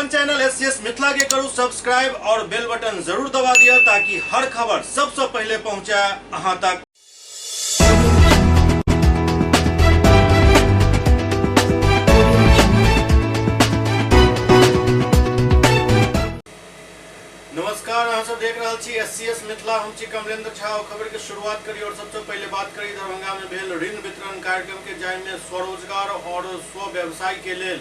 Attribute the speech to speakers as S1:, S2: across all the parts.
S1: अपन channel SCS Mithila के करू subscribe और बेल बटन जरूर दबा दिया ताकि हर खबर सबसे पहले पहुंचे अहां तक। नमस्कार, अहाँ सब देख रहा छी एससीएस मिथिला। हम छी कमलेंद्र झा। खबर के शुरुआत करी और सबसे पहले बात करी दरभंगा में भेल ऋण वितरण कार्यक्रम के, जाहिमे स्वरोजगार और स्व व्यवसाय के लिए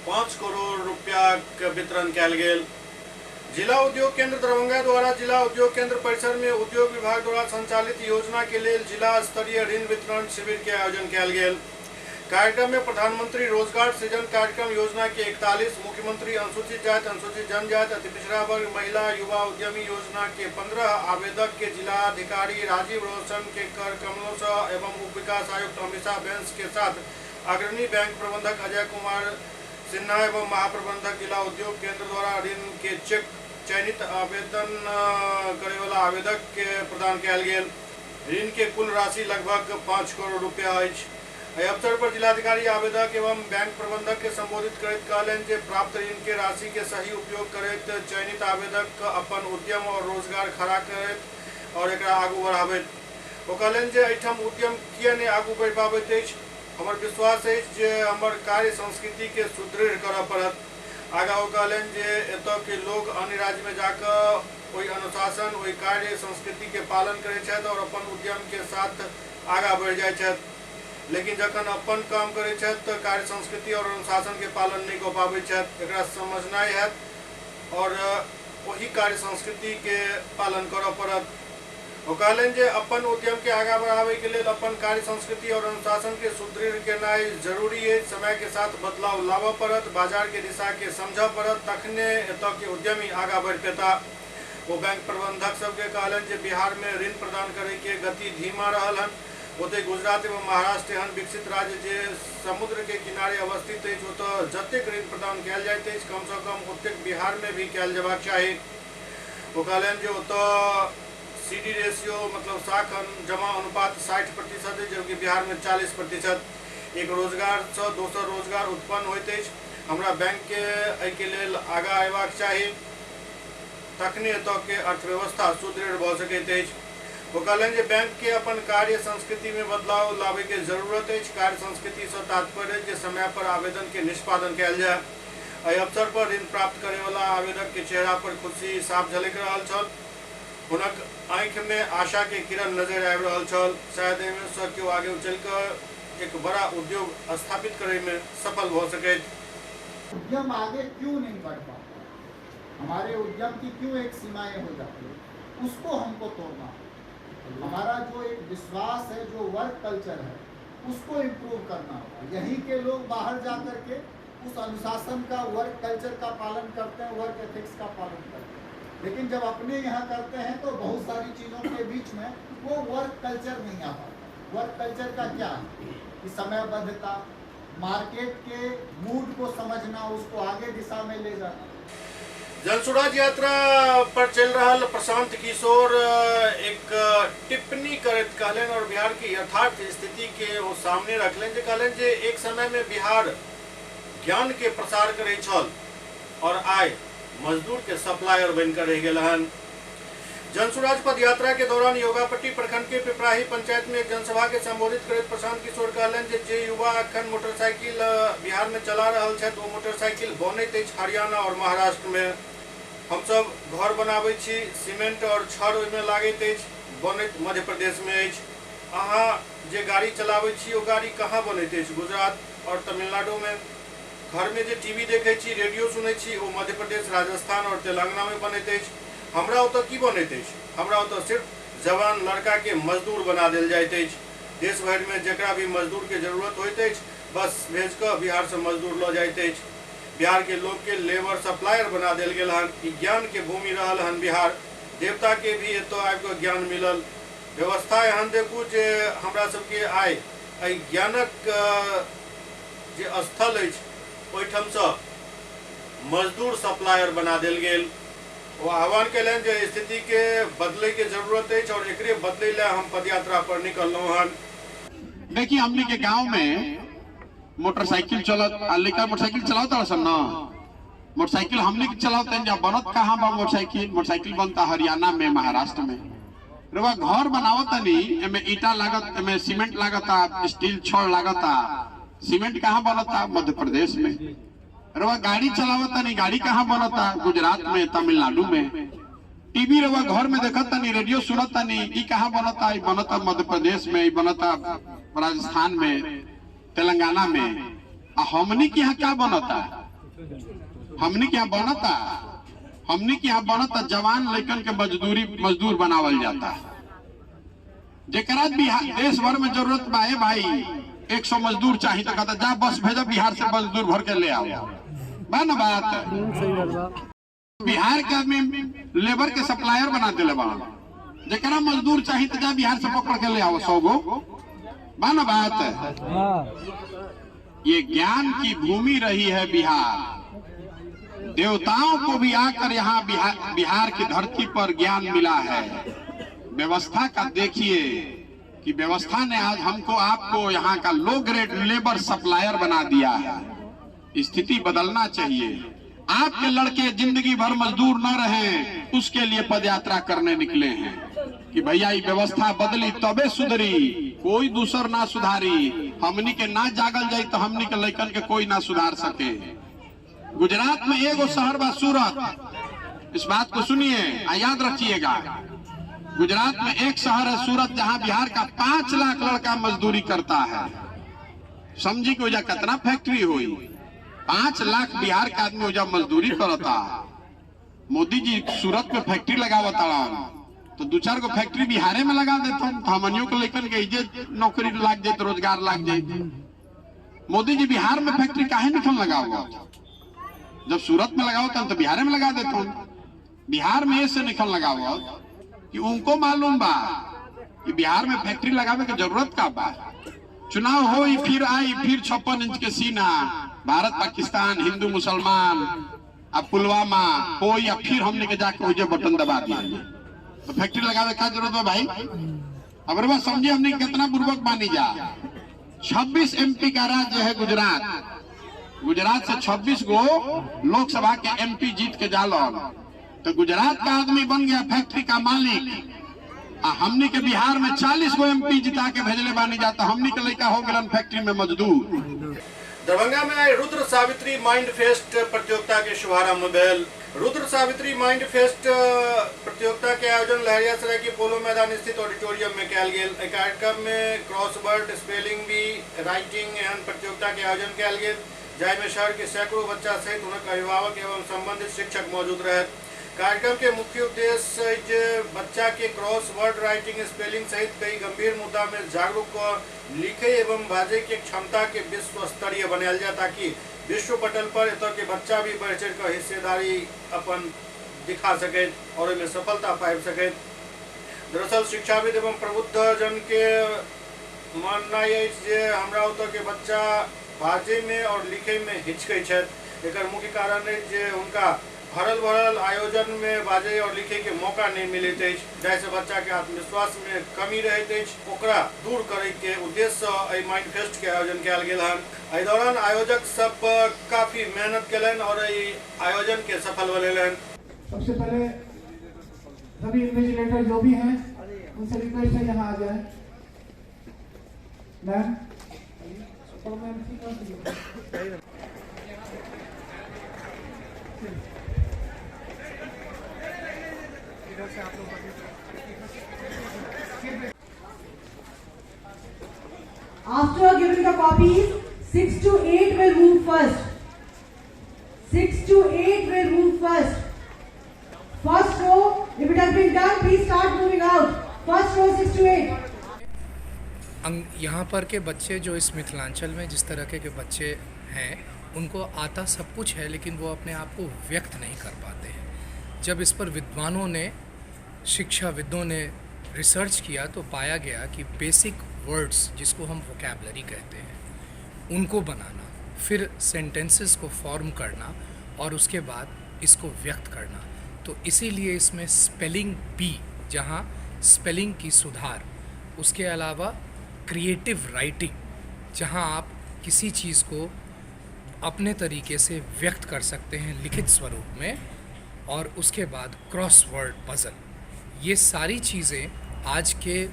S1: 5 करोड़ रुपया के वितरण किया गेल। जिला उद्योग केंद्र दरभंगा द्वारा जिला उद्योग केंद्र परिसर में उद्योग विभाग द्वारा संचालित योजना के लिए जिला स्तरीय ऋण वितरण शिविर के आयोजन किया गेल। कार्यक्रम में प्रधानमंत्री रोजगार सृजन कार्यक्रम योजना के 41, मुख्यमंत्री अनुसूचित जाति अनुसूचित जनजाति अति पिछड़ा वर्ग महिला युवा उद्यमी योजना के 15 आवेदक के जिलाधिकारी राजीव रोशन के कर कमलों से एवं उप विकास आयुक्त अमिषा बेंस के साथ अग्रणी बैंक प्रबंधक अजय कुमार सिन्हा एवं महाप्रबंधक जिला उद्योग केंद्र द्वारा ऋण के चेक चयनित आवेदन करे वाला आवेदक के प्रदान किया गेल। ऋण के कुल राशि लगभग 5 करोड़ रुपया अछि। अवसर पर जिलाधिकारी आवेदक एवं बैंक प्रबंधक के संबोधित करैत कहलनि जे प्राप्त ऋण के राशि के सही उपयोग करैत चयनित आवेदक अपन उद्यम और रोजगार खड़ा करैत और एकरा आगू बढ़ाबैत। ओ कहलनि जे एहिठाम उद्यम किया नहि आगू बढ़ि पाबैत अछि। हमर विश्वास है जे हमर कार्य संस्कृति के सुदृढ़ करऽ पड़त। आगा ओ कहलनि जे एतऽ के लोग अन्य राज्य में जाकर ओहि अनुशासन ओहि कार्य संस्कृति के पालन करै छथि और अपन उद्यम के साथ आगा बढ़ि जाइ छथि, लेकिन जखन अपन काम करै छथि तऽ कार्य संस्कृति और अनुशासन के पालन नहीं कऽ पाबै छथि। एकरा समझनाइ हैत और वही कार्य संस्कृति के पालन करऽ पड़त। ओ कहलनि जे अपन उद्यम के आगा बढ़ावे के लिए अपन कार्य संस्कृति और अनुशासन के सुदृढ़ केनाइ जरूरी है। समय के साथ बदलाव लाबऽ पड़त, बाजार के दिशा के समझऽ पड़त, तखने एतऽ के उद्यमी आगा बढ़ि पेता। वो बैंक प्रबंधक सबके कहलनि जे बिहार में ऋण प्रदान करे के गति धीमा रहल हन। ओते गुजरात एवं महाराष्ट्र एहन विकसित राज्य जे समुद्र के किनारे अवस्थित अछि, ओतऽ जतेक ऋण प्रदान कयल जाइत अछि कम से कम ओतेक बिहार में भी कयल जेबाक चाही। ओ कहलनि जे ओतऽ CD रेशियो मतलब साख जमा अनुपात 60% है, जबकि बिहार में 40%। एक रोजगार से दोसर रोजगार उत्पन्न होइत अछि। हमरा बैंक के एहि के लेल आगा अयबाक चाही, तखने एतऽ के अर्थव्यवस्था सुदृढ़ भऽ सकैत अछि। ओ कहलनि जे बैंक के अपन कार्य संस्कृति में बदलाव लाबे के जरूरत अछि। कार्य संस्कृति से तात्पर्य जे समय पर आवेदन के निष्पादन कयल जाय। एहि अवसर पर ऋण प्राप्त करे वाला आवेदक के चेहरा पर खुशी साफ झलक रहल छल। हुनक आंखि में आशा के किरण नजर आबि रहल छल। शायद एहिमे से केओ आगे चलकर एक बड़ा उद्योग स्थापित करे में सफल हो सके।
S2: उद्यम आगे क्यों नहीं बढ़ पाता, हमारे उद्यम की क्यों एक सीमाएं हो जाती है, उसको हमको तोड़ना। हमारा जो एक विश्वास है, जो वर्क कल्चर है, उसको इम्प्रूव करना होगा। यहीं के लोग बाहर जा करके उस अनुशासन का, वर्क कल्चर का पालन करते हैं, वर्क एथिक्स का पालन करते हैं, लेकिन जब अपने यहाँ करते हैं तो बहुत सारी चीज़ों के बीच में वो वर्क कल्चर नहीं आ पाता। वर्क कल्चर का क्या है कि समयबद्धता, मार्केट के मूड को समझना, उसको आगे दिशा में ले जाना।
S1: जनसुराज यात्रा पर चल रहा प्रशांत किशोर एक टिप्पणी करत कहलन और बिहार की यथार्थ स्थिति के वो सामने रखलन। जे कहलन जे एक समय में बिहार ज्ञान के प्रसार करे छल और आय मजदूर के सप्लायर बनकर रह गए हन। जनसुराज पद यात्रा के दौरान योगापट्टी प्रखंड के पिपराही पंचायत में एक जनसभा के संबोधित करते प्रशांत किशोर कहलन जे युवा अखन मोटरसाइकिल बिहार में चला रहा है, वो मोटरसाइकिल बनैत अछि हरियाणा और महाराष्ट्र में। हम सब घर बनाबै छी, सीमेंट और छड़ ओहिमे लागैत अछि, बनैत मध्य प्रदेश में अछि। अहाँ जे गाड़ी चलाबै छी ओ गाड़ी कहाँ बनैत अछि? गुजरात और तमिलनाडु में। घर में जे टीवी देखे छी, रेडियो सुनै छी, वो मध्य प्रदेश, राजस्थान और तेलंगाना में बनैत अछि। हमरा ओतऽ की बनैत अछि? हमरा ओतऽ सिर्फ जवान लड़का के मजदूर बना देल जाइत अछि। देश भर में जकरा भी मजदूर के जरूरत होइत अछि बस भेज कऽ बिहार से मजदूर लऽ जाइत अछि। बिहार के लोग के लेबर सप्लायर बना देल गेल हन। ई ज्ञान के भूमि रहल हन बिहार। देवता के भी एतऽ आबि कऽ ज्ञान मिलल। व्यवस्था एहन देखू जे हमरा सबके आइ एहि ज्ञानक जे स्थल अछि ओहिठाम से मजदूर सप्लायर बना देल गेल। वो आह्वान कलन जे स्थिति के बदले के जरूरत है और एकरे बदले ला हम पदयात्रा पर निकललहुं हन।
S3: देखिए हमने के गांव में मोटरसाइकिल चलत, लड़का मोटरसाइकिल चलाता सन ना, मोटरसाइकिल हमने के चलाते हैं जब बनत कहाँ बा मोटरसाइकिल बनता हरियाणा में, महाराष्ट्र में। रवा घर बनावता नहीं, एमे ईटा लागत, एमे सीमेंट लागता, स्टील छड़ लागता, सीमेंट कहाँ बनता? मध्य प्रदेश में। रवा गाड़ी चलावता नहीं, गाड़ी कहाँ बनता? गुजरात में, तमिलनाडु में। टीवी रवा घर में देखता नहीं, रेडियो सुनता नहीं, ई कहाँ बनता? ई बनता मध्य प्रदेश में, ई बनता राजस्थान में, तेलंगाना में। हमनी के यहाँ क्या बनता? हमनी के यहाँ बनता, हमनी के यहाँ बनता जवान लड़कन के मजदूर बनावल जाता। जेकरा बिहार देश भर में जरूरत बा भाई 100 मजदूर चाहिए तो कहता जा बस भेजा बिहार से मजदूर भर के ले आओ। बा ना बात? बिहार के आदमी लेबर के सप्लायर बना दिले बा, जेकरा मजदूर चाहिए तो जा बिहार से पकड़ के ले आओ 100 गो। बा ना बात? ये ज्ञान की भूमि रही है बिहार। देवताओं को भी आकर यहाँ बिहार की धरती पर ज्ञान मिला है। व्यवस्था का देखिए कि व्यवस्था ने आज हमको आपको यहाँ का लो ग्रेड लेबर सप्लायर बना दिया है। स्थिति बदलना चाहिए। आपके लड़के जिंदगी भर मजदूर न रहें, उसके लिए पदयात्रा करने निकले हैं कि भैया ये व्यवस्था बदली तबे सुधरी, कोई दूसर ना सुधारी। हमनी के ना जागल जाई तो हमनी के लड़कन के कोई ना सुधार सके। गुजरात में एगो शहर बा सूरत, इस बात को सुनिए, याद रखिएगा। गुजरात में एक शहर है सूरत, जहां बिहार का 5 लाख लड़का मजदूरी करता है। समझी कि वजह कितना फैक्ट्री हुई? 5 लाख बिहार का आदमी वजह मजदूरी करता। मोदी जी सूरत में फैक्ट्री लगावता तो 2-4 गो फैक्ट्री बिहारे में लगा देता, हमनियों को लेकर के इज्जत नौकरी लाग जाए, रोजगार लाग जाए। मोदी जी बिहार में फैक्ट्री काहे निकल लगाओ? जब सूरत में लगाओ तो बिहार में लगा देता हूँ। बिहार में ऐसे निकल लगाओ कि उनको मालूम बा कि बिहार में फैक्ट्री लगावे की जरूरत का बा। चुनाव हो फिर आई, फिर 56 इंच के सीना, भारत पाकिस्तान, हिंदू मुसलमान, अब पुलवामा हो, या फिर हमने के जाके मुझे बटन दबा दिया। तो फैक्ट्री लगावे का जरूरत है भाई? अब बस समझिए हमने कितना पूर्वक मानी जा। 26 MP का राज्य है गुजरात। गुजरात से 26 गो लोकसभा के MP जीत के जालो, तो गुजरात का आदमी बन गया फैक्ट्री का मालिक। हमने के बिहार में 40 गो MP जिता के भेजले बानी जाता, हमने के लड़का हो गए फैक्ट्री में मजदूर।
S1: दरभंगा में रुद्र सावित्री माइंड फेस्ट प्रतियोगिता के शुभारंभ भेल। रुद्र सावित्री माइंड फेस्ट प्रतियोगिता के आयोजन लहरियासराय के पोलो मैदान स्थित ऑडिटोरियम में कयल गेल। कार्यक्रम में क्रॉसवर्ड, स्पेलिंग बी, राइटिंग एहन प्रतियोगिता के आयोजन कयल गेल, जाहि में शहर के सैकड़ों बच्चा सहित उनके अभिभावक एवं संबंधित शिक्षक मौजूद रहे। कार्यक्रम के मुख्य उद्देश्य जे बच्चा के क्रॉस वर्ड, राइटिंग, स्पेलिंग सहित कई गंभीर मुद्दा में जागरूक लिखे एवं बाजे के क्षमता के विश्व स्तरीय बनाया जाए, ताकि विश्व पटल पर इतर के बच्चा भी बढ़ चढ़ कर हिस्सेदारी अपन दिखा सके और इनमें सफलता पाबि सके। दरअसल शिक्षाविद एवं प्रबुद्ध जन के मानना है जे हमरा उतर के बच्चा बाजे में और लिखे में हिचकै छथि। एकर मुख्य कारण है जे उनका भरल भरल आयोजन में बाजे और लिखे के मौका नहीं मिलत अछि, जाहिसे बच्चा के आत्मविश्वास में कमी रहैत अछि। ओकरा दूर करे के उद्देश्य से माइंड फेस्ट के आयोजन कयल गेल हन। एहि दौरान आयोजक सब काफी मेहनत केलन और आयोजन के सफल बनेलन।
S4: सबसे पहले सभी इन्विजिलेटर जो भी हैं उनसे रिक्वेस्ट है यहाँ आ जाए। Ma'am
S5: After giving the copies, 6 to 8 will move first. 6 to 8 will move first. First row, if it has been done, please start moving out. First row, 6 to 8.
S6: यहाँ पर के बच्चे जो इस मिथिलांचल में जिस तरह के बच्चे हैं, उनको आता सब कुछ है, लेकिन वो अपने आप को व्यक्त नहीं कर पाते हैं। जब इस पर विद्वानों ने, शिक्षाविदों ने रिसर्च किया तो पाया गया कि बेसिक वर्ड्स जिसको हम वोकैबलरी कहते हैं, उनको बनाना, फिर सेंटेंसेस को फॉर्म करना और उसके बाद इसको व्यक्त करना। तो इसीलिए इसमें स्पेलिंग बी, जहाँ स्पेलिंग की सुधार, उसके अलावा क्रिएटिव राइटिंग, जहाँ आप किसी चीज़ को अपने तरीके से व्यक्त कर सकते हैं लिखित स्वरूप में, और उसके बाद क्रॉसवर्ड पजल। ये सारी चीज़ें आज के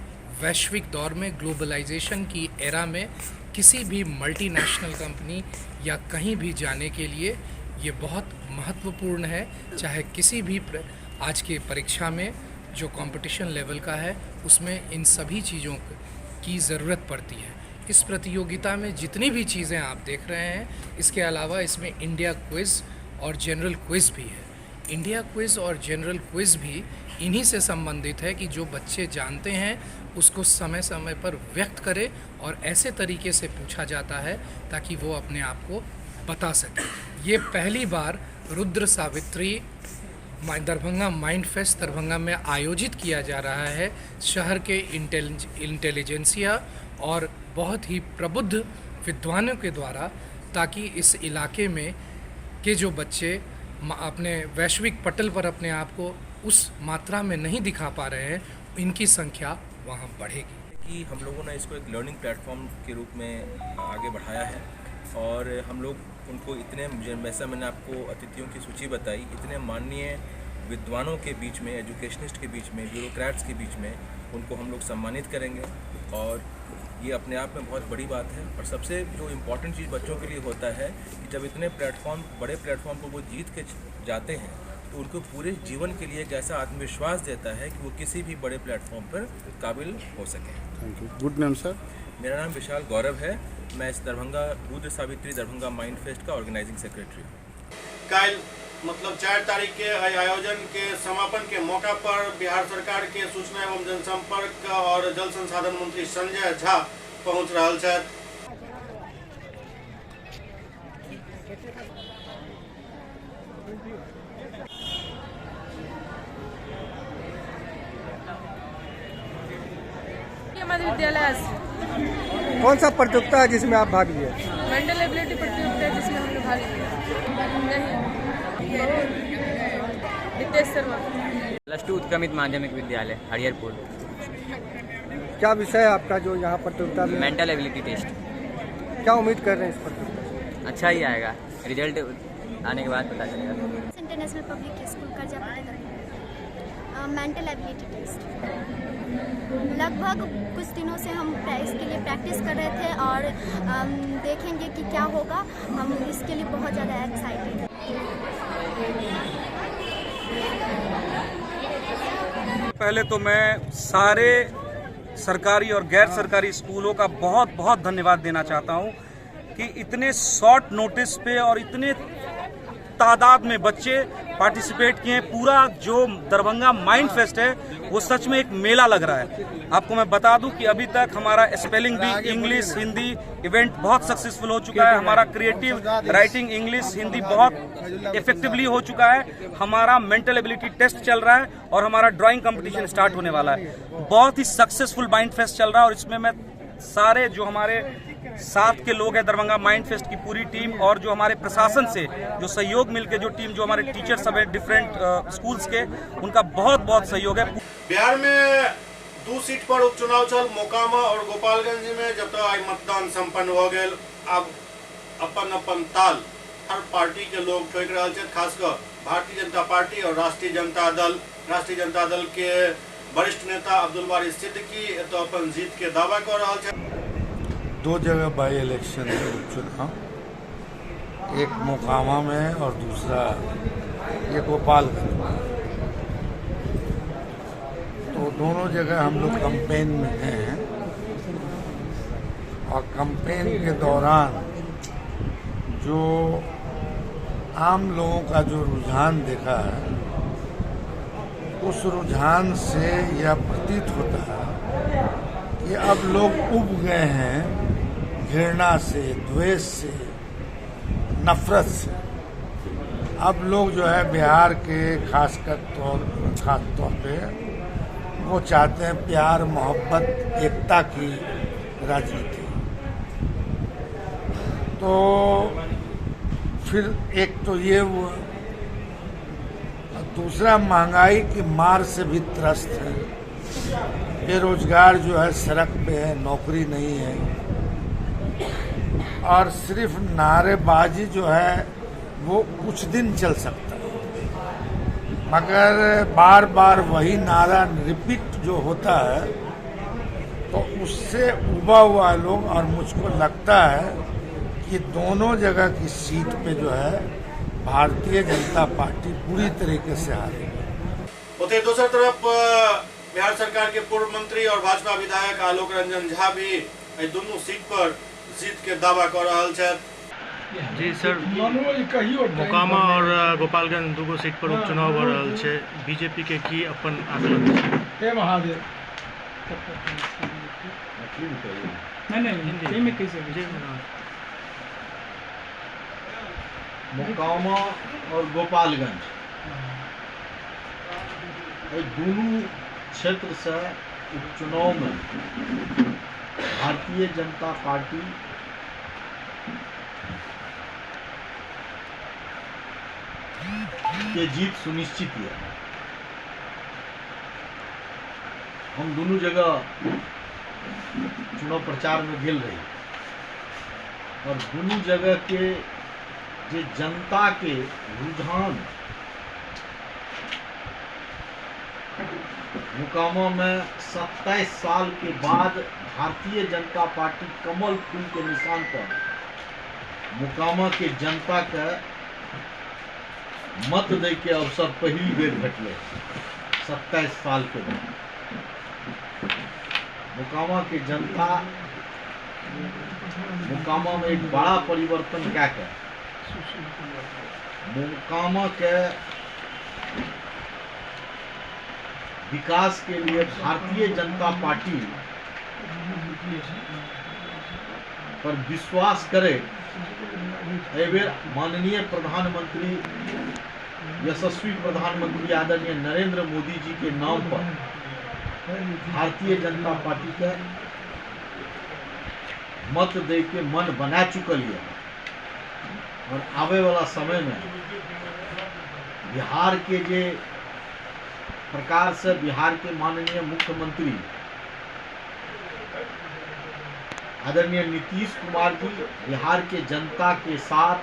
S6: वैश्विक दौर में, ग्लोबलाइजेशन की एरा में, किसी भी मल्टीनेशनल कंपनी या कहीं भी जाने के लिए ये बहुत महत्वपूर्ण है। चाहे किसी भी आज के परीक्षा में जो कंपटीशन लेवल का है उसमें इन सभी चीज़ों की ज़रूरत पड़ती है। इस प्रतियोगिता में जितनी भी चीज़ें आप देख रहे हैं, इसके अलावा इसमें इंडिया क्विज़ और जनरल क्विज़ भी है। इंडिया क्विज़ और जनरल क्विज़ भी इन्हीं से संबंधित है कि जो बच्चे जानते हैं उसको समय समय पर व्यक्त करे, और ऐसे तरीके से पूछा जाता है ताकि वो अपने आप को बता सके। ये पहली बार रुद्र सावित्री दरभंगा माइंड फेस्ट दरभंगा में आयोजित किया जा रहा है शहर के इंटेलिजेंसिया और बहुत ही प्रबुद्ध विद्वानों के द्वारा, ताकि इस इलाके में के जो बच्चे अपने वैश्विक पटल पर अपने आप को उस मात्रा में नहीं दिखा पा रहे हैं, इनकी संख्या वहाँ बढ़ेगी।
S7: कि हम लोगों ने इसको एक लर्निंग प्लेटफॉर्म के रूप में आगे बढ़ाया है, और हम लोग उनको इतने, जैसा मैंने आपको अतिथियों की सूची बताई, इतने माननीय विद्वानों के बीच में, एजुकेशनिस्ट के बीच में, ब्यूरोक्रेट्स के बीच में उनको हम लोग सम्मानित करेंगे, और ये अपने आप में बहुत बड़ी बात है। और सबसे जो इम्पोर्टेंट चीज़ बच्चों के लिए होता है कि जब इतने बड़े प्लेटफॉर्म पर वो जीत के जाते हैं तो उनको पूरे जीवन के लिए एक ऐसा आत्मविश्वास देता है कि वो किसी भी बड़े प्लेटफॉर्म पर काबिल हो सके।
S8: Thank you. Good name sir.
S7: मेरा नाम विशाल गौरव है। मैं इस रुद्र सावित्री दरभंगा माइंड फेस्ट का ऑर्गेनाइजिंग सेक्रेटरी हूँ।
S1: कल मतलब 4 तारीख के आयोजन के समापन के मौका पर बिहार सरकार के सूचना एवं जनसंपर्क और जल संसाधन मंत्री संजय झा पहुंच रहल छथि।
S9: हमारे विद्यालय से
S10: कौन सा प्रतियोगिता है जिसमें आप भाग लिए?
S9: मेंटल एबिलिटी प्रतियोगिता है जिसमें हमने भाग लिया। नितेश शर्मा।
S11: +2 उत्क्रमित माध्यमिक विद्यालय हरिहरपुर।
S10: क्या विषय है आपका जो यहाँ प्रतियोगिता में?
S11: Mental ability test.
S10: क्या उम्मीद कर रहे हैं इस प्रतियोगिता से?
S11: अच्छा ही आएगा, रिजल्ट आने के बाद पता चलेगा।
S12: इंटरनेशनल पब्लिक स्कूल का मेंटल एबिलिटी टेस्ट लगभग कुछ दिनों से हम इसके लिए प्रैक्टिस कर रहे थे, और देखेंगे कि क्या होगा। हम इसके लिए बहुत ज़्यादा एक्साइटेड हैं।
S13: पहले तो मैं सारे सरकारी और गैर सरकारी स्कूलों का बहुत बहुत धन्यवाद देना चाहता हूं कि इतने शॉर्ट नोटिस पे और इतने तादाद में बच्चे पार्टिसिपेट किए। पूरा जो दरभंगा माइंड फेस्ट है वो सच में एक मेला लग रहा है। आपको मैं बता दूं कि अभी तक हमारा spelling bee, English, Hindi event बहुत सक्सेसफुल हो चुका है। हमारा क्रिएटिव राइटिंग, इंग्लिश, हिंदी बहुत इफेक्टिवली हो चुका है। हमारा मेंटल एबिलिटी टेस्ट चल रहा है, और हमारा ड्राइंग कंपटीशन स्टार्ट होने वाला है। बहुत ही सक्सेसफुल माइंड फेस्ट चल रहा है, और इसमें मैं सारे जो हमारे साथ के लोग हैं, दरभंगा माइंड फेस्ट की पूरी टीम, और जो हमारे प्रशासन से जो सहयोग मिलके जो टीम, जो हमारे टीचर सब है डिफरेंट स्कूल्स के, उनका बहुत बहुत सहयोग है।
S1: बिहार में 2 सीट पर उपचुनाव चल, मोकामा और गोपालगंज में जब तक आई मतदान संपन्न हो गए। अब अपन ताल हर पार्टी के लोग ठोक रहे हैं, खासकर भारतीय जनता पार्टी और राष्ट्रीय जनता दल। राष्ट्रीय जनता दल के वरिष्ठ नेता अब्दुल बारी सिद्दीकी तो अपन जीत के दावा कर रहे हैं।
S8: 2 जगह बाई इलेक्शन है उपचुनाव, एक मोकामा में और दूसरा ये गोपालगंज में। तो दोनों जगह हम लोग कैंपेन में हैं, और कैंपेन के दौरान जो आम लोगों का जो रुझान देखा है, उस रुझान से यह प्रतीत होता है कि अब लोग उब गए हैं घृणा से, द्वेष से, नफरत से। अब लोग जो है बिहार के खास तौर पे वो चाहते हैं प्यार, मोहब्बत, एकता की राजनीति। तो फिर एक तो ये वो, दूसरा महंगाई की मार से भी त्रस्त है। बेरोजगार जो है सड़क पे है, नौकरी नहीं है, और सिर्फ नारेबाजी जो है वो कुछ दिन चल सकता है, मगर बार बार वही नारा रिपीट जो होता है तो उससे उबा हुआ लोग, और मुझको लगता है कि दोनों जगह की सीट पे जो है भारतीय जनता पार्टी पूरी तरीके से हारेगी।
S1: उधर दूसरी तरफ बिहार सरकार के पूर्व मंत्री और भाजपा विधायक आलोक रंजन झा भी दोनों सीट पर जीत के दावा कर रहा है।
S14: जी सर, मोकामा और गोपालगंज दूगो सीट पर उपचुनाव हो रहा है, बीजेपी के की अपन आकलन है?
S4: महादेव
S15: मोकामा और गोपालगंज दोनों क्षेत्र से उपचुनाव में भारतीय जनता पार्टी के जीत सुनिश्चित है। हम दोनों जगह चुनाव प्रचार में गेल रही और दोनों जगह के जे जनता के रुझान मोकामा में 27 साल के बाद भारतीय जनता पार्टी कमल फूल के निशान पर मोकामा के जनता के मत दे के अवसर पहली बेर भेटले 27 साल के बाद। मोकामा के जनता मोकामा में एक बड़ा परिवर्तन क्या कर मोकामा के विकास के लिए भारतीय जनता पार्टी पर विश्वास करे। माननीय प्रधानमंत्री यशस्वी प्रधानमंत्री आदरणीय नरेंद्र मोदी जी के नाम पर भारतीय जनता पार्टी का मत दे के मन बना चुकल है और आवे वाला समय में बिहार के जे प्रकार से बिहार के माननीय मुख्यमंत्री आदरणीय नीतीश कुमार जी बिहार के जनता के साथ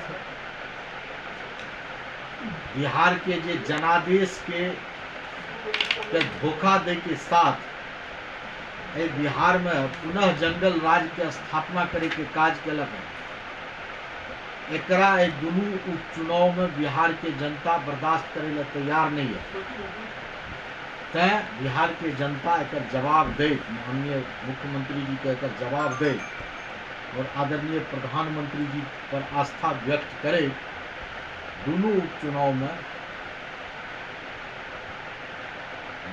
S15: बिहार के जे जनादेश के धोखा दे के साथ बिहार में पुनः जंगल राज के स्थापना करे के काज केलक है। एकरा दोनों उपचुनाव में बिहार के जनता बर्दाश्त करे ला तैयार नहीं है। तय बिहार के जनता एक जवाब दे, माननीय मुख्यमंत्री जी के एक जवाब दे और आदरणीय प्रधानमंत्री जी पर आस्था व्यक्त करे। दोनों उपचुनाव में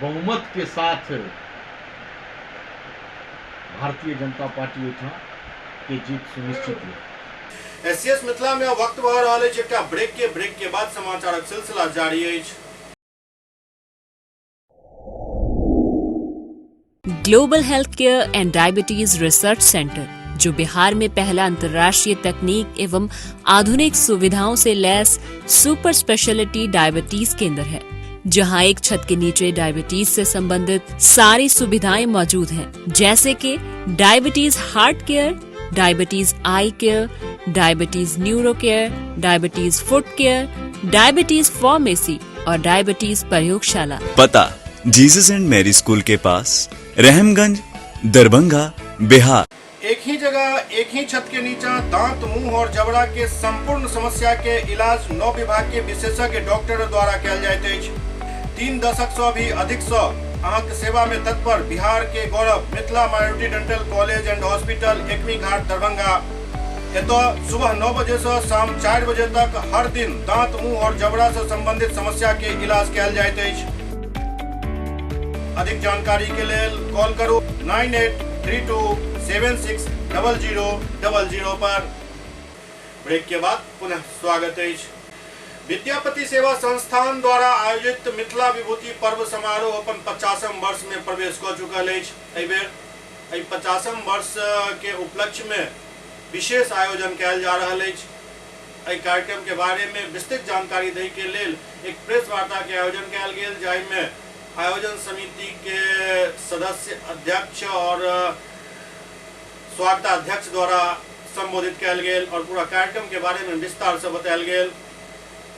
S15: बहुमत के साथ भारतीय जनता पार्टी उठा के जीत सुनिश्चित है।
S1: एससीएस मिथिला में वक्त बह रहा है एकटा ब्रेक के बाद समाचारक सिलसिला जारी है।
S16: Global health care and diabetes research centre, जो बिहार में पहला अंतर्राष्ट्रीय तकनीक एवं आधुनिक सुविधाओं से लैस सुपर स्पेशलिटी डायबिटीज केंद्र है, जहां एक छत के नीचे डायबिटीज से संबंधित सारी सुविधाएं मौजूद हैं, जैसे कि diabetes heart care, diabetes eye care, diabetes neuro care, diabetes foot care, diabetes pharmacy और डायबिटीज प्रयोगशाला।
S17: पता जीसस एंड मैरी स्कूल के पास, रहमगंज, दरभंगा, बिहार।
S1: एक ही जगह एक ही छत के नीचे दांत, मुंह और जबड़ा के संपूर्ण समस्या के इलाज 9 विभाग के विशेषज्ञ डॉक्टर द्वारा कयल जाइत अछि। 3 दशक से भी अधिक से अहाँक सेवा में तत्पर बिहार के गौरव Mithila minority dental college and hospital, Ekmi Ghat, Darbhanga. एतो सुबह 9 बजे से शाम 4 बजे तक हर दिन दांत, मुंह और जबड़ा से संबंधित समस्या के इलाज कयल जाइत अछि। अधिक जानकारी के लिए कॉल करो 9832760000 पर। ब्रेक के बाद पुनः स्वागत है। विद्यापति सेवा संस्थान द्वारा आयोजित मिथिला विभूति पर्व समारोह अपन 50म वर्ष में प्रवेश कर चुकल है। एहि बेर 50म वर्ष के उपलक्ष्य में विशेष आयोजन कयल जा रहा है। एहि कार्यक्रम के बारे में विस्तृत जानकारी दै के लेल एक प्रेस वार्ता के आयोजन कयल गेल, जाहि में आयोजन समिति के सदस्य, अध्यक्ष और स्वागताध्यक्ष द्वारा संबोधित कयल गेल और पूरा कार्यक्रम के बारे में विस्तार से बतायल गेल।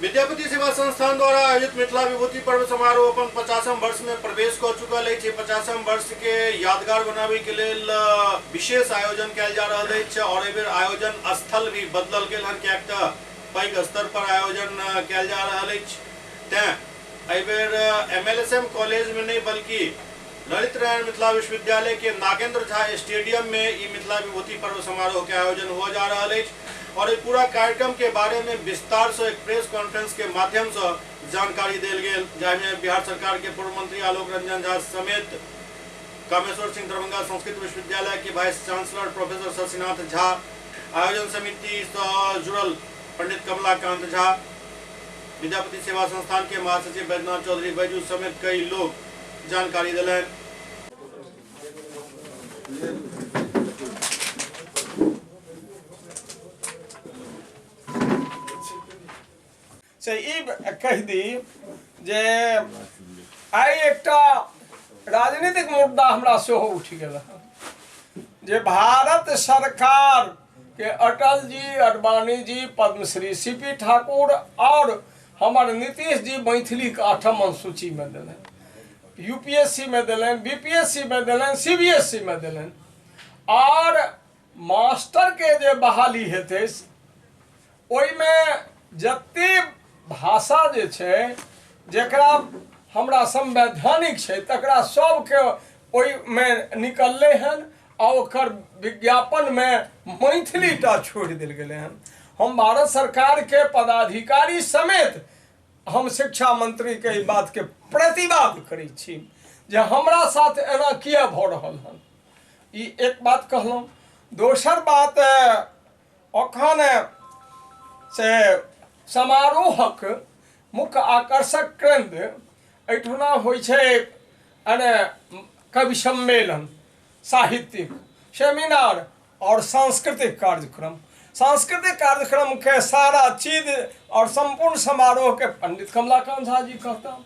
S1: विद्यापति सेवा संस्थान द्वारा आयोजित मिथिला विभूति पर्व समारोह अपन 50वें वर्ष में प्रवेश कर चुकल है। 50वें वर्ष के यादगार बनावे के लेल विशेष आयोजन कयल जा रहा है और एहि बेर आयोजन स्थल भी बदलल गेल हन, कियाक त पैघ स्तर पर आयोजन कयल जा रहा है। तें एहि बेर MLSM कॉलेज में नहीं बल्कि ललित नारायण मिथिला विश्वविद्यालय के नागेंद्र झा स्टेडियम में ई मिथिला विभूति पर्व समारोह के आयोजन हो जा रहा है और इस पूरा कार्यक्रम के बारे में विस्तार से एक प्रेस कॉन्फ्रेंस के माध्यम से जानकारी देल गेल, जाहिमे बिहार सरकार के पूर्व मंत्री आलोक रंजन झा समेत कामेश्वर सिंह दरभंगा संस्कृत विश्वविद्यालय के vice chancellor professor Shashinath Jha, आयोजन समिति से जुड़ल पंडित कमलाकांत झा, विद्यापति सेवा संस्थान के महासचिव बैजनाथ चौधरी बैजू समेत कई लोग जानकारी दिले।
S18: से ई कह दी जे आई एकटा राजनीतिक मुद्दा हमरा सेहो उठि गेल जे भारत सरकार के अटल जी, अडवाणी जी, पद्मश्री CP ठाकुर और हमार नीतीश जी मैथिली के 8वीं सूची में दिलन, UPSC में दिलन, BPSC में दिलन, CBSC में दिलन और मास्टर के जे बहाली हेतै ओहि में जते भाषा जे छै जेकरा हमरा संवैधानिक छै तकरा सबके ओहि में निकलले हन और ओकर विज्ञापन में मैथिली टा छोड़ दिल गेले हन। हम भारत सरकार के पदाधिकारी समेत हम शिक्षा मंत्री के ई बात के प्रतिवाद करै छी जे हमरा साथ एना किया भ रहल हन। ई एक बात कहलहुँ। दोसर बात अखन से समारोहक मुख्य आकर्षक केंद्र एठुना होइ छै कवि सम्मेलन, साहित्यिक सेमिनार और सांस्कृतिक कार्यक्रम। सांस्कृतिक कार्यक्रम के सारा चीज और संपूर्ण समारोह के पंडित कमलाकांत झा जी कहता,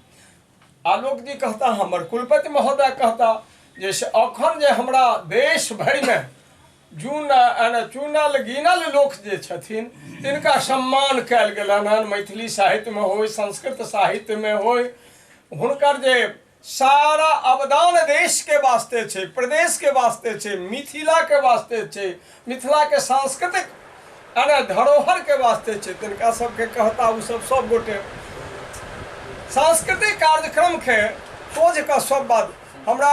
S18: आलोक जी कहता, हमर कुलपति महोदय कहता जैसे अखन जे हमरा देश भरि में चुनल गिनल लोक जे छथिन तिनका सम्मान कयल गेलनि हन। मैथिली साहित्य में हो, संस्कृत साहित्य में हो, हुनकर जे सारा अवदान देश के वास्ते छै, प्रदेश के वास्ते छै, मिथिला के वास्ते छै, मिथिला के सांस्कृतिक धरोहर के वास्ते छै, तिनका सबके कहता उ सब गोटे सांस्कृतिक कार्यक्रम के सोझ का सब बात हमरा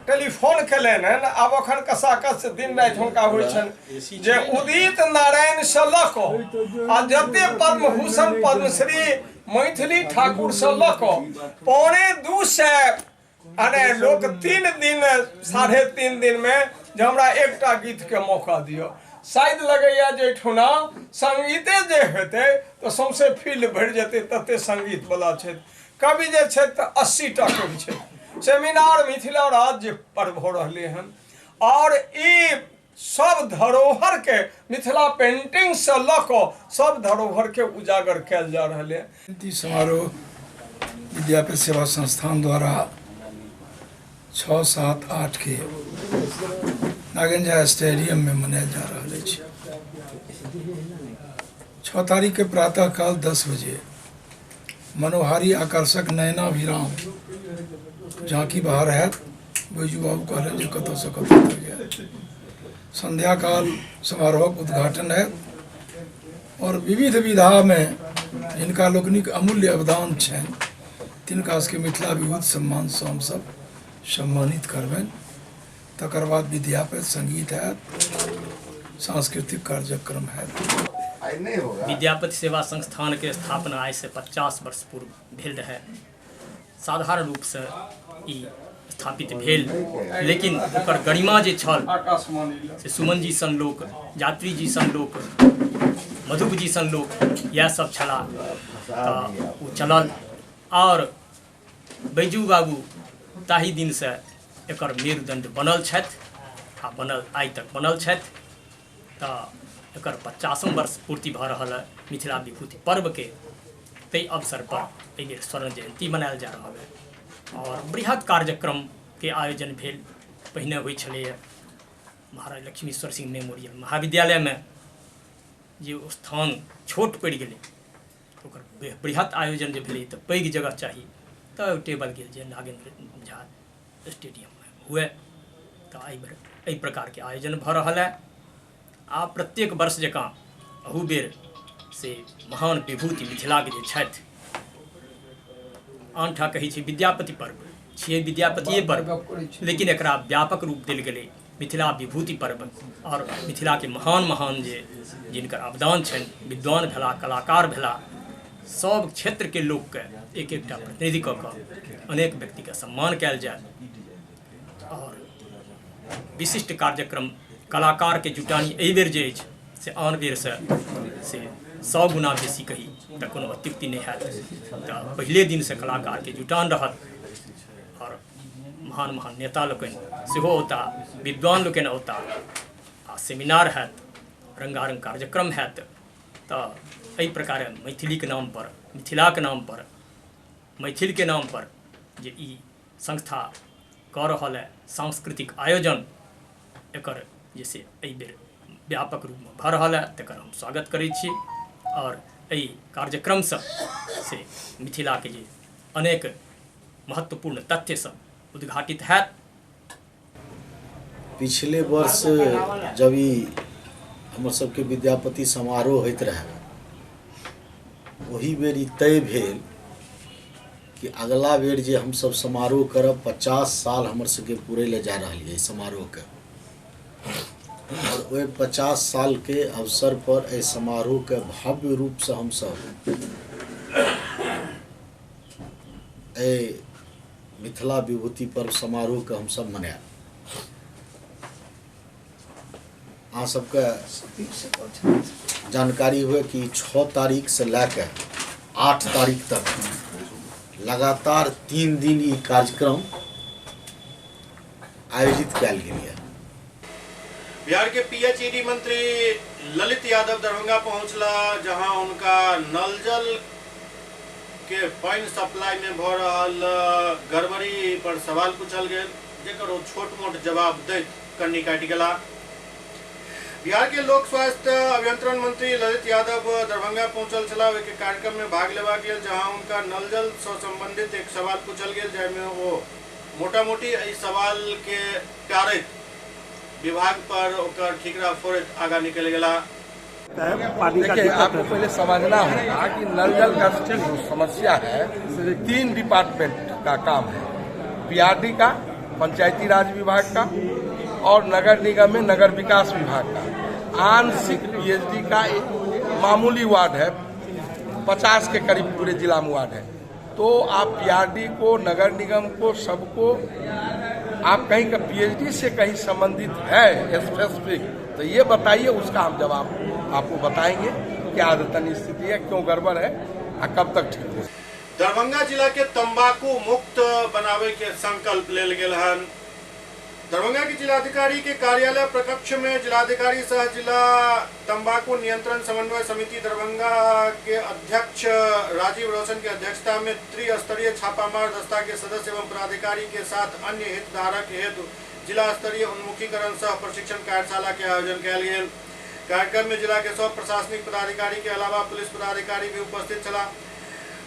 S18: टेलीफोन कयलनि हन। आब अखन कसाकस दिन राति हुनका होइ छनि जे उदित नारायण से लऽ कऽ आ जते पद्मभूषण पद्मश्री मैथिली ठाकुर से लऽ कऽ 250 लोक 3 दिन 3.5 दिन में जे हमरा एकटा गीत के मौका दियो। शायद लगैया जे ठुना संगीते जे हेतै तो सौंसे फील्ड भरि जेतै, तते संगीत वाला छै। कवि जे छै तऽ 80टा कवि छै। सेमिनार मिथिला राज्य पर हो रहे हैं और ई सब धरोहर के मिथिला पेंटिंग से लको सब धरोहर के उजागर कयल जा रहा है।
S19: समारोह विद्यापति सेवा संस्थान द्वारा 6, 7, 8 के नागेंद्र झा स्टेडियम में मनाया जा रहा है। 6 तारीख के प्रातः काल 10 बजे मनोहारी आकर्षक नयनाभिराम झांकी बाहर है बैजू बाबू कहले जो कत से कत गया। संध्या काल समारोह उद्घाटन है और विविध विधा में जिनका लोकनिक अमूल्य अवदान छनि तिनका सबके मिथिला विभूति सम्मान से हम सब सम्मानित करबनि। तकर बाद विद्यापति संगीत है, सांस्कृतिक कार्यक्रम है।
S20: विद्यापति सेवा संस्थान के स्थापना आज से 50 वर्ष पूर्व भेल है। साधारण रूप से ई स्थापित भेल, लेकिन ओकर गरिमा जे छल से सुमन जी सन लोक, यात्री जी सन लोक, मधुप जी सन लोक यह सब छला तो चलल और बैजू बाबू ताही दिन से एकर मेरुदंड बनल छथि आ बनल आइ तक बनल छथि। तो एकर 50वां वर्ष पूर्ति भ रहल है मिथिला विभूति पर्व के। ताहि अवसर पर एहि बेर स्वर्ण जयंती मनायल जा रहल है और बृहद कार्यक्रम के आयोजन भेल। पहिने होइ छलै महाराज लक्ष्मीश्वर सिंह मेमोरियल महाविद्यालय में जे स्थान छोट पड़ि गेलै ओकर बृहत आयोजन जे भेलै तऽ पैघ जगह चाही तऽ टेबल गेल जे नागेंद्र झा स्टेडियममे हुए। तऽ एहि प्रकारके आयोजन भऽ रहल है। आ प्रत्येक वर्ष जकाँ अहू बेर से महान विभूति मिथिलाके जे छथि, आनठाम कहै छै विद्यापति पर्व छियै, विद्यापतिये पर्व, लेकिन एकरा व्यापक रूप देल गेलै मिथिला विभूति पर्व। और मिथिलाके महान महान जे जिनकर अवदान छनि, विद्वान भेला, कलाकार भेला, सब क्षेत्रके लोकके एक एकटा प्रतिनिधि कऽ कऽ अनेक व्यक्तिके सम्मान कयल जाय। और विशिष्ट कार्यक्रम कलाकारके जुटानी एहि बेर जे अछि से आन बेरसँ से 100 गुना बेसी कही तऽ कोनो अत्युक्ति नहि हैत। तऽ पहिले दिनसँ कलाकारके जुटान रहत और महान महान नेता लोकनि सेहो औता, विद्वान लोकनि औता, आ सेमिनार हैत, रंगारंग कार्यक्रम हैत। तऽ एहि प्रकारे मैथिलीके नाम पर, मिथिलाके नाम पर, मैथिलके नाम पर जे ई संस्था कऽ रहल है सांस्कृतिक आयोजन, एकर जे से एहि बेर व्यापक रूपमे भऽ रहल है, तकर हम स्वागत करै छी। और एहि कार्यक्रमसँ से मिथिलाके जे अनेक महत्वपूर्ण तथ्य सब उद्घाटित हैत।
S15: पिछले वर्ष जब ई हमर सबके विद्यापति समारोह होइत रहे, ओही बेर ई तय भेल कि अगला बेर जे हम सब समारोह करब 50 साल हमर सबके पूरे ले जा रहल है समारोह के। और वह 50 साल के अवसर पर एहि समारोह के भव्य रूप से हम सब मिथिला विभूति पर्व समारोह के हम सब मनाएब। अहाँ सबके जानकारी हुए कि 6 तारीख से लेकर 8 तारीख तक लगातार 3 दिन ई कार्यक्रम आयोजित कयल गेल है।
S1: बिहार के पीएचईडी मंत्री ललित यादव दरभंगा पहुंचला, जहां उनका नल जल के पानी सप्लाई में भ रहल गड़बड़ी पर सवाल पूछल गेल, जेकर वो छोट मोट जवाब दैत कन्नी काटि गेला। बिहार के लोक स्वास्थ्य अभियंत्रण मंत्री ललित यादव दरभंगा पहुंचल छला। के कार्यक्रम में भाग लेवा गेल, जहां उनका नल जल से संबंधित एक सवाल पूछल गेल, जाहिमे वो मोटा मोटी एहि सवाल के टारैत विभाग पर ओकर ठिकरा फोड़ैत आगा निकल गेला।
S21: देखिए, आपको पहले समझना होगा कि नल जल का जो समस्या है 3 डिपार्टमेंट का काम है, पीआरडी का, पंचायती राज विभाग का और नगर निगम में नगर विकास विभाग का। आंशिक पीएचडी का एक मामूली वार्ड है, 50 के करीब पूरे जिला में वार्ड है। तो आप पीआरडी को, नगर निगम को, सबको आप कहीं का पीएचडी से कहीं संबंधित है स्पेसिफिक तो ये बताइए, उसका हम जवाब आपको बताएंगे क्या आदतन स्थिति है, क्यों गड़बड़ है और कब तक ठीक हो।
S1: दरभंगा जिला के तंबाकू मुक्त बनावे के संकल्प लेल गेल हन। दरभंगा के जिलाधिकारी के कार्यालय प्रकक्ष में जिलाधिकारी सह जिला तंबाकू नियंत्रण समन्वय समिति दरभंगा के अध्यक्ष राजीव रोशन की अध्यक्षता में त्रिस्तरीय छापामार दस्ता के सदस्य एवं पदाधिकारी के साथ अन्य हितधारक हेतु जिला स्तरीय उन्मुखीकरण सह प्रशिक्षण कार्यशाला के आयोजन किया गेल। कार्यक्रम में जिला के सब प्रशासनिक पदाधिकारी के अलावा पुलिस पदाधिकारी भी उपस्थित छला।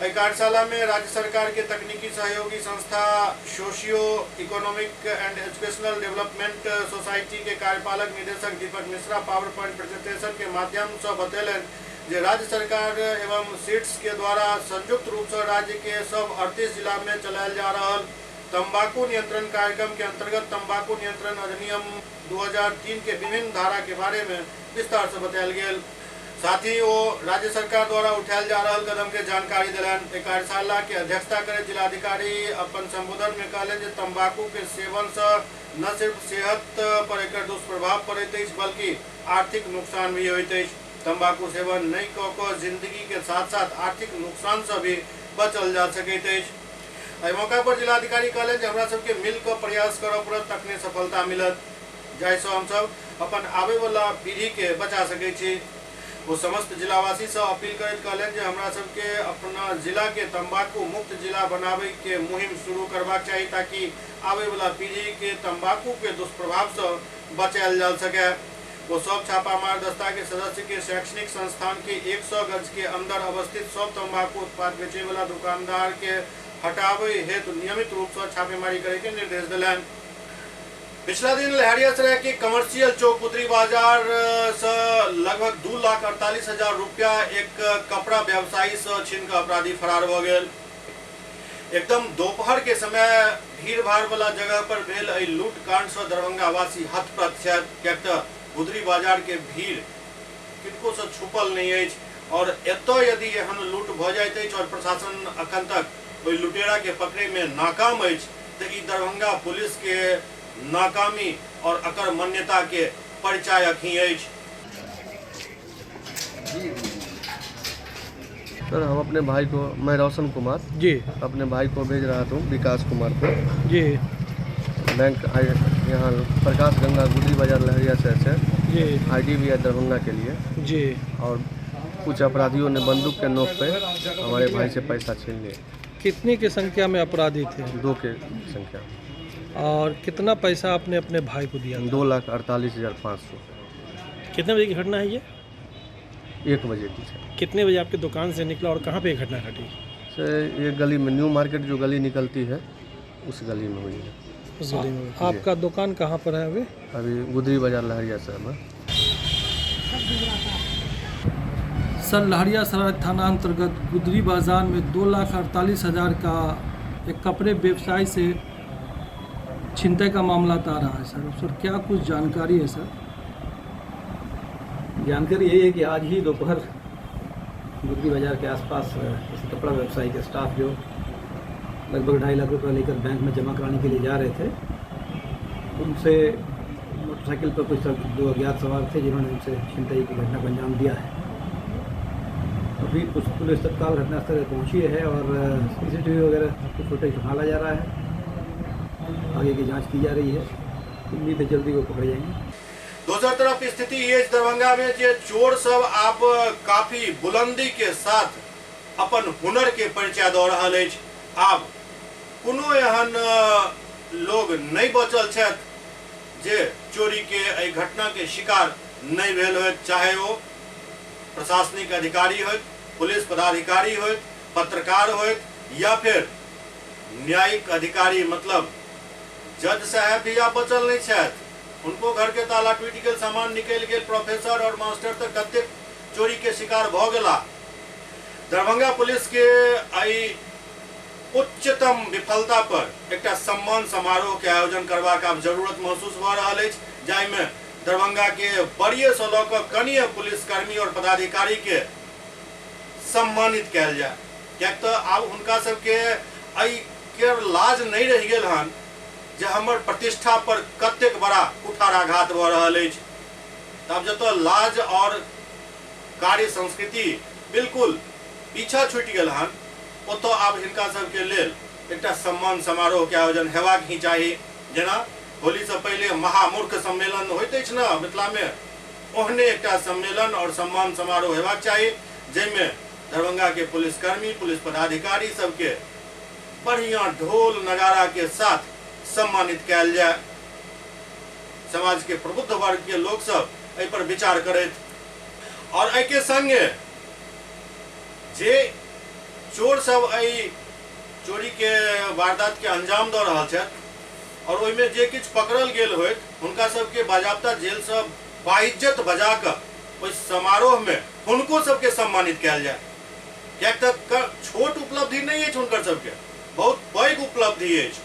S1: कार्यशाला में राज्य सरकार के तकनीकी सहयोगी संस्था socio economic and educational development society के कार्यपालक निदेशक दीपक मिश्रा पावर पॉइंट प्रेजेंटेशन के माध्यम से बतैलन जे राज्य सरकार एवं सीट्स के द्वारा संयुक्त रूप से राज्य के सब 38 जिला में चलायल जा रहा तंबाकू नियंत्रण कार्यक्रम के अंतर्गत तंबाकू नियंत्रण अधिनियम 2003 के विभिन्न धारा के बारे में विस्तार से बतायल गेल। साथ ही वो राज्य सरकार द्वारा उठायल जा रहा कदम के जानकारी दिलन। कार्यशाला के अध्यक्षता करे जिलाधिकारी अपन संबोधन में कहले जे तंबाकू के सेवन से न सिर्फ सेहत पर एक दुष्प्रभाव पड़ैत अछि बल्कि आर्थिक नुकसान भी होइत अछि। तंबाकू सेवन नहीं कऽ कऽ जिंदगी के साथ साथ आर्थिक नुकसान से भी बचल जा सकैत अछि। एहि मौका पर जिलाधिकारी कहले जे हमरा सबके मिल कऽ प्रयास करऽ पड़त, तखने सफलता मिलत, जाहिसँ हम सब अपन आबै वाला पीढ़ी के बचा सकै छी। वो समस्त जिलावासी से अपील करैत कहलनि जे हमरा सबके अपना जिला के तंबाकू मुक्त जिला बनावे के मुहिम शुरू करबाक चाही ताकि आवे वाला पीढ़ी के तंबाकू के दुष्प्रभाव से बचायल जा सके। वो सब छापामार दस्ता के सदस्य के शैक्षणिक संस्थान के 100 गज के अंदर अवस्थित सब तंबाकू उत्पाद बेचे वाला दुकानदार के हटावे हेतु नियमित रूप से छापेमारी करे के निर्देश दिलन। पिछला दिन लहरियासराय के कमर्शियल चौक पुतरी बाजार से लगभग 2,48,000 रुपया एक कपड़ा व्यवसायी से छीन के अपराधी फरार हो गए। एकदम दोपहर के समय भीड़ भाड़ वाला जगह पर भेल लूट कांड से दरभंगा वासी हतप्रत छथि। पुतरी बाजार के भीड़ किनको से छुपल नहीं है और एतो यदि एहन लूट भ जाइत अछि और प्रशासन अखन तक ओइ लुटेरा के पकड़े में नाकाम अछि त ई दरभंगा पुलिस के नाकामी और अकर मान्यता के परिचायक ही अछि।
S2: सर हम अपने भाई को, मैं रोशन कुमार जी, अपने भाई को भेज रहा था विकास कुमार को जी, बैंक यहाँ प्रकाश गंगा गुदरी बाजार लहरियासराय से जी, आईडी भी है दरभंगा के लिए जी, और कुछ अपराधियों ने बंदूक के नोक पे हमारे भाई से पैसा छीन लिए।
S22: कितने की संख्या में अपराधी थे?
S2: 2 के संख्या।
S22: और कितना पैसा आपने अपने भाई को दिया?
S2: 2,48,500।
S22: कितने बजे की घटना है ये?
S2: 1 बजे की।
S22: कितने बजे आपकी दुकान से निकला और कहाँ पे घटना घटी?
S2: सर ये गली में, न्यू मार्केट जो गली निकलती है उस गली में हुई है।
S22: उस गली में। आपका दुकान कहाँ पर है अभी?
S2: अभी गुदरी बाजार लहरियासराय में।
S22: सर लहरियासराय थाना अंतर्गत गुदरी बाजार में 2,48,000 का एक कपड़े व्यवसायी से छिनतई का मामला आ रहा है सर क्या कुछ जानकारी है सर?
S23: जानकारी यही है कि आज ही दोपहर गुदरी बाजार के आसपास इस कपड़ा व्यवसायी के स्टाफ जो लगभग 2.5 लाख रुपये लेकर बैंक में जमा कराने के लिए जा रहे थे, उनसे मोटरसाइकिल पर कुछ 2 अज्ञात सवार थे जिन्होंने उनसे छिनतई की घटना को अंजाम दिया है। अभी कुछ पुलिस तत्काल घटनास्थल पर पहुंची है और CCTV वगैरह कुछ फुटेज संभाला जा रहा है, आगे की जांच की जा रही है। उम्मीद है जल्दी वो पकड़े जाएंगे।
S1: दूसरी तरफ स्थिति ये दरभंगा में जे चोर सब आप काफी बुलंदी के साथ अपन हुनर के परिचय दऽ रहल अछि। आब कोनो एहन लोग नहीं बचल छथि जे चोरी के एहि घटना के शिकार नहीं भेल होइत, चाहे वो प्रशासनिक अधिकारी होइत, पुलिस पदाधिकारी होइत, पत्रकार होइत या फिर न्यायिक अधिकारी, मतलब जज साहब भी आप बचल नहीं छथि। उनको घर के ताला टूट गेल, सामान निकल गेल, प्रोफेसर और मास्टर तक कते चोरी के शिकार भ गेला। दरभंगा पुलिस के आई उच्चतम विफलता पर एक सम्मान समारोह के आयोजन करबाक आब जरूरत महसूस भ रहल अछि, जाहिमे दरभंगा के बड़िए से लऽ कऽ कनीय पुलिसकर्मी और पदाधिकारी के सम्मानित कयल जाय, कियाक तऽ आब हुनका सबके एहि के लाज नहीं रहि गेल हन जे हमर प्रतिष्ठा पर कतेक बड़ा कुठाराघात भ रहल अछि। तब जतऽ लाज और कार्य संस्कृति बिल्कुल पीछा छूटि गेल हन, ओतऽ आब हिनका सबके लेल एकटा सम्मान समारोह के आयोजन हेबाक ही चाही। जेना होली से पहले महामूर्ख सम्मेलन होइत अछि ने मिथिला में, ओहने एकटा सम्मेलन और सम्मान समारोह हेबाक चाही, जाहिमे दरभंगा के पुलिसकर्मी, पुलिस पदाधिकारी सबके बढ़िया ढोल नगारा के साथ सम्मानित कयल जाय। समाज के प्रबुद्ध वर्ग के लोग सब एहि पर विचार करैत और एहि के संगे जे चोर सब एहि चोरी के वारदात के अंजाम दऽ रहल छथि और ओहिमे जे किछ पकड़ल गेल होइत, हुनका सबके बाजाप्ता जेल से बाइज्जत बजा कऽ ओहि समारोह में हुनको सबके सम्मानित कयल जाय। कियाक तऽ छोट उपलब्धि नहीं अछि, हुनकर सबके बहुत पैघ उपलब्धि अछि।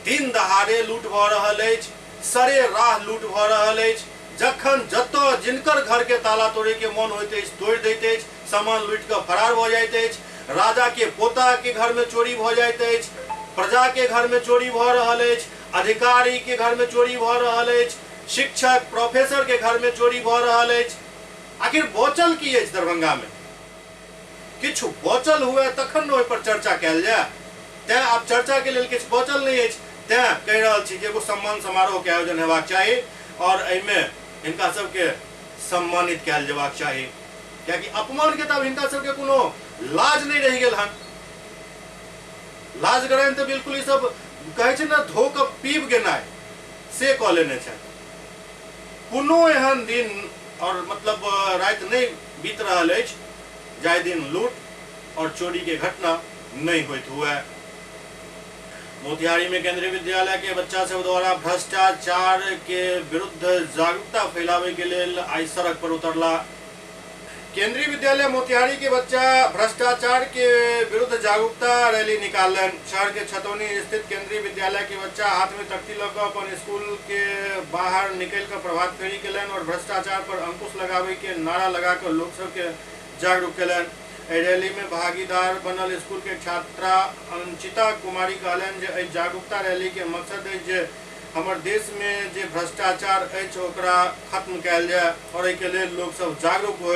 S1: दिन दहाड़े लूट भ रहल अछि, सरे राह लूट भ रहल अछि, जखन जतऽ जिनकर घर के ताला तोड़े के मन होइत अछि तोड़ि दैत अछि, सामान लूट कऽ फरार भ जाइत अछि। राजा के पोता के घर में चोरी भ जाइत अछि, प्रजा के घर में चोरी भ रहल अछि, अधिकारी के घर में चोरी भ रहल अछि, शिक्षक प्रोफेसर के घर में चोरी भ रहल अछि। आखिर बचल की अछि दरभंगा में? किछु बचल हुए तखन ओहि पर चर्चा कयल जाय। तैं आब चर्चा के लेल किछु बचल नहीं अछि, तैं कहि रहल छी जे एगो सम्मान समारोह के आयोजन हेबाक चाही और एहिमे हिनका सबके सम्मानित कयल जेबाक चाही, कियाकि अपमान के तब हिनका सबके कोनो लाज नहीं रहि गेल हन। लाज गराइन तऽ बिल्कुल ई सब कहै छै ने धो कऽ पीब गेनाइ से कऽ लेने छथि। कोनो एहन दिन और मतलब रात नहीं बीत रहा है जाय दिन लूट और चोरी के घटना नहीं होत हुआ। मोतिहारी में केंद्रीय विद्यालय के बच्चा सब द्वारा भ्रष्टाचार के विरुद्ध जागरूकता फैलावे के लिए आई सड़क पर उतरला। केंद्रीय विद्यालय मोतिहारी के बच्चा भ्रष्टाचार के विरुद्ध जागरूकता रैली निकालन। शहर के छतौनी स्थित केंद्रीय विद्यालय के बच्चा हाथ में तख्ती लेकर अपन स्कूल के बाहर निकल कर प्रभात फेरी केलन और भ्रष्टाचार पर अंकुश लगावे के नारा लगाकर लोग सब के जागरूक केलन। रैली में भागीदार बनल स्कूल के छात्रा अंचिता कुमारी कहलन जे जागरूकता रैली के मकसद है जे हमारे देश में जे भ्रष्टाचार ओकरा खत्म कैल जाए और के लिए लोग सब जागरूक हो।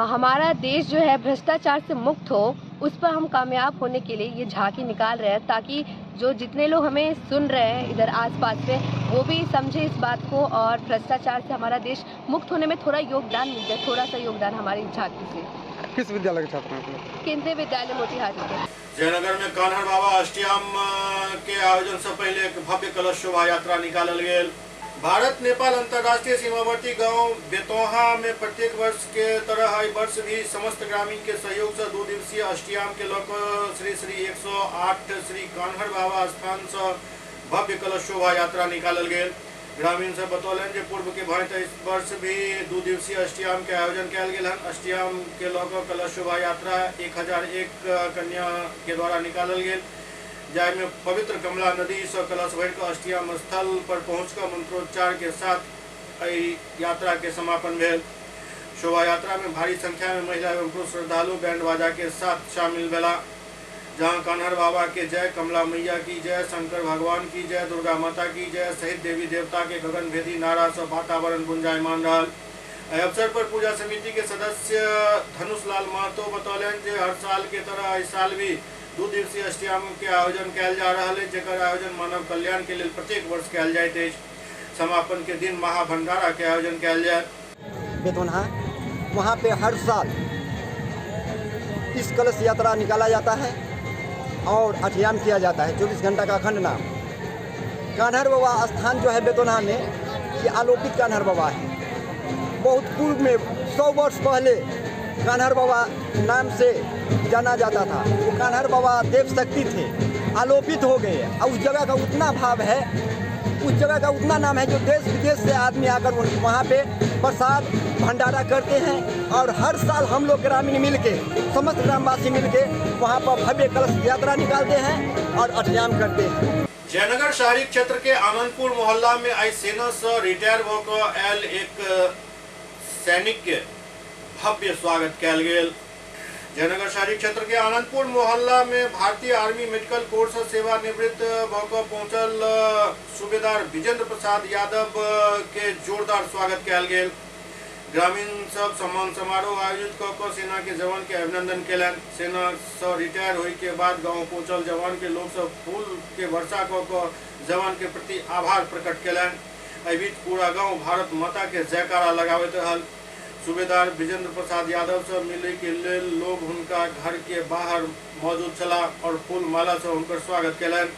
S3: हमारा देश जो है भ्रष्टाचार से मुक्त हो, उस पर हम कामयाब होने के लिए ये झांकी निकाल रहे हैं ताकि जो जितने लोग हमें सुन रहे हैं इधर आसपास में वो भी समझे इस बात को और भ्रष्टाचार से हमारा देश मुक्त होने में थोड़ा योगदान मिल जाए, थोड़ा सा योगदान हमारी झांकी से।
S10: किस विद्यालय के छात्र हैं?
S3: केंद्रीय विद्यालय मोतिहारी के।
S1: जयनगर में कान्हर बाबा अष्टयाम के आयोजन से पहले एक भव्य कलश शोभा यात्रा निकालल गेल। भारत नेपाल अंतर्राष्ट्रीय सीमावर्ती गांव बेतौहा में प्रत्येक वर्ष के तरह हर वर्ष भी समस्त ग्रामीण के सहयोग से 2 दिवसीय अष्टयाम के लोक श्री 108 श्री कान्हर बाबा स्थान से भव्य कलश शोभा यात्रा निकालल गेल। ग्रामीण से बतौलन जे पूर्व के भांति इस वर्ष भी 2 दिवसीय अष्टयाम के आयोजन किया गेल हन। अष्टयाम के लोक कलश शोभा यात्रा 1001 कन्या के द्वारा निकालल गेल, जाय में पवित्र कमला नदी से कलश भर कर अष्टयाम स्थल पर पहुंचकर मंत्रोच्चार के साथ यात्रा के समापन भेल। शोभा यात्रा में भारी संख्या में महिला एवं पुरुष श्रद्धालु बैंड बाजा के साथ शामिल भेला, जहां कान्हर बाबा के जय, कमला मैया की जय, शंकर भगवान की जय, दुर्गा माता की जय सहित देवी देवता के गगनभेदी नारा से वातावरण गुंजायमान रहा। अवसर पर पूजा समिति के सदस्य धनुष लाल महतो बतौलन जे हर साल के तरह इस साल भी 2 दिवसीय अष्टयाम के आयोजन कैल जा रहा है, जेकर आयोजन मानव कल्याण के लिए प्रत्येक वर्ष कैल जाइत अछि। समापन के दिन महाभंडारा के आयोजन कैल जाए।
S10: बेतौहा वहाँ पे हर साल इस कलश यात्रा निकाला जाता है और अष्टयाम किया जाता है। 24 घंटा का अखंड नाम कान्हर बाबा स्थान जो है बेतौहा में, ये आलोकित कान्हर बाबा है। बहुत पूर्व में 100 वर्ष पहले कान्हर बाबा नाम से जाना जाता था। वो कान्हर बाबा देव शक्ति थे, आलोपित हो गए और उस जगह का उतना भाव है, उस जगह का उतना नाम है जो देश विदेश से आदमी आकर वहाँ पे प्रसाद भंडारा करते हैं। और हर साल हम लोग ग्रामीण मिलके, समस्त ग्रामवासी मिलके वहाँ पर भव्य कलश यात्रा निकालते हैं और अष्टयाम करते हैं।
S1: जयनगर शहरी क्षेत्र के आनंदपुर मोहल्ला में आई सेना से रिटायर होकर आयल एक सैनिक के भव्य स्वागत कैल गेल। जयनगर शहरी क्षेत्र के आनंदपुर मोहल्ला में भारतीय आर्मी मेडिकल कोर्स से सेवानिवृत्त होकर पहुंचल सूबेदार विजेंद्र प्रसाद यादव के जोरदार स्वागत कैल गेल। ग्रामीण सब सम्मान समारोह आयोजित कर सेना के जवान के अभिनंदन केलन। सेना से रिटायर होने के बाद गांव पहुंचल जवान के लोग सब फूल के वर्षा कर जवान के प्रति आभार प्रकट केलन। एहि बीच पूरा गांव भारत माता के जयकारा लगावैत रहल। सूबेदार विजेंद्र प्रसाद यादव से मिले के लिए लोग उनका घर के बाहर मौजूद चला और फूल माला से उनकर स्वागत केलन।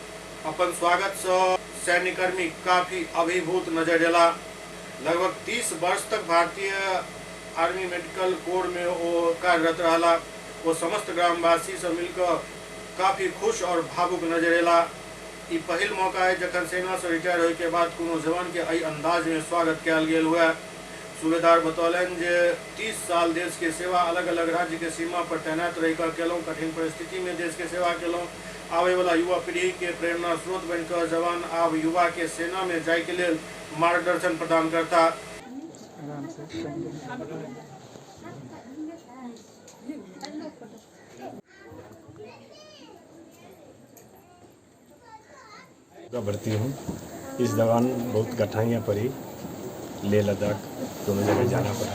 S1: अपन स्वागत से सैन्यकर्मी काफी अभिभूत नजर अला। लगभग 30 वर्ष तक भारतीय आर्मी मेडिकल कोर में वो कार्यरत रहा। वो समस्त ग्रामवासी से मिलकर काफी खुश और भावुक नजर अला। ई पहिल मौका है जखन सेना से रिटायर होने के बाद कोनो जवान के एहि अंदाज में स्वागत कैल गेल हुआ। सूबेदार बतौलन जे 30 साल देश के सेवा अलग अलग राज्य के सीमा पर तैनात रहिकर केलहुँ। कठिन परिस्थिति में देश के सेवा केलहुँ। आवे वाला युवा पीढ़ी के प्रेरणा स्रोत बनकर जवान आब युवा के सेना में जाय के लिए मार्गदर्शन प्रदान करता।
S5: भर्ती हूँ। इस दौरान बहुत कठिनाइयाँ पड़ी, लेह लद्दाख दोनों जगह जाना पड़ा।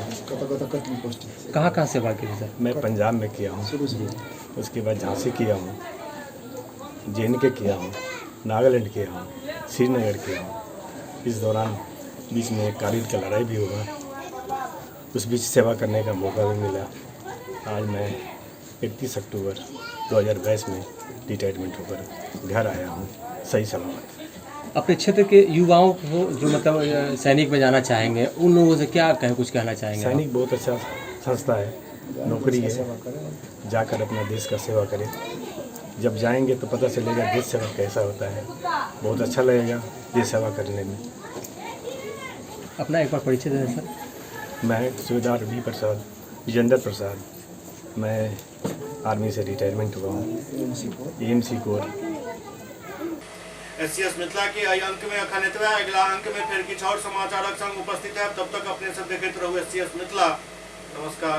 S23: कहाँ कहाँ सेवा की सर?
S5: मैं पंजाब में किया हूँ, उसके बाद झांसी किया हूँ, JNK किया हूँ, नागालैंड किया हूँ, श्रीनगर किया हूँ। इस दौरान बीच में कारगिल का लड़ाई भी हुआ, उस बीच सेवा करने का मौका भी मिला। आज मैं 31 अक्टूबर 2022 में रिटायरमेंट होकर घर आया हूँ सही सलामत।
S6: अपने क्षेत्र के युवाओं को जो मतलब सैनिक में जाना चाहेंगे उन लोगों से क्या कुछ कहना चाहेंगे?
S5: सैनिक बहुत अच्छा संस्था है, नौकरी है, जाकर अपना देश का सेवा करें। जब जाएंगे तो पता चलेगा देश सेवा कैसा होता है, बहुत अच्छा लगेगा देश सेवा करने में।
S6: अपना एक बार परिचय दें सर।
S5: मैं सूबेदार वी प्रसाद, विजेंद्र प्रसाद, मैं आर्मी से रिटायरमेंट हुआ हूँ, AMC कोर।
S1: SCS मिथिला के एहि अंक में अखन एतबे, अगिला अंक में फिर किछु और समाचारक संग उपस्थित है। तब तक अपने सब देखते रहू SCS मिथिला। नमस्कार।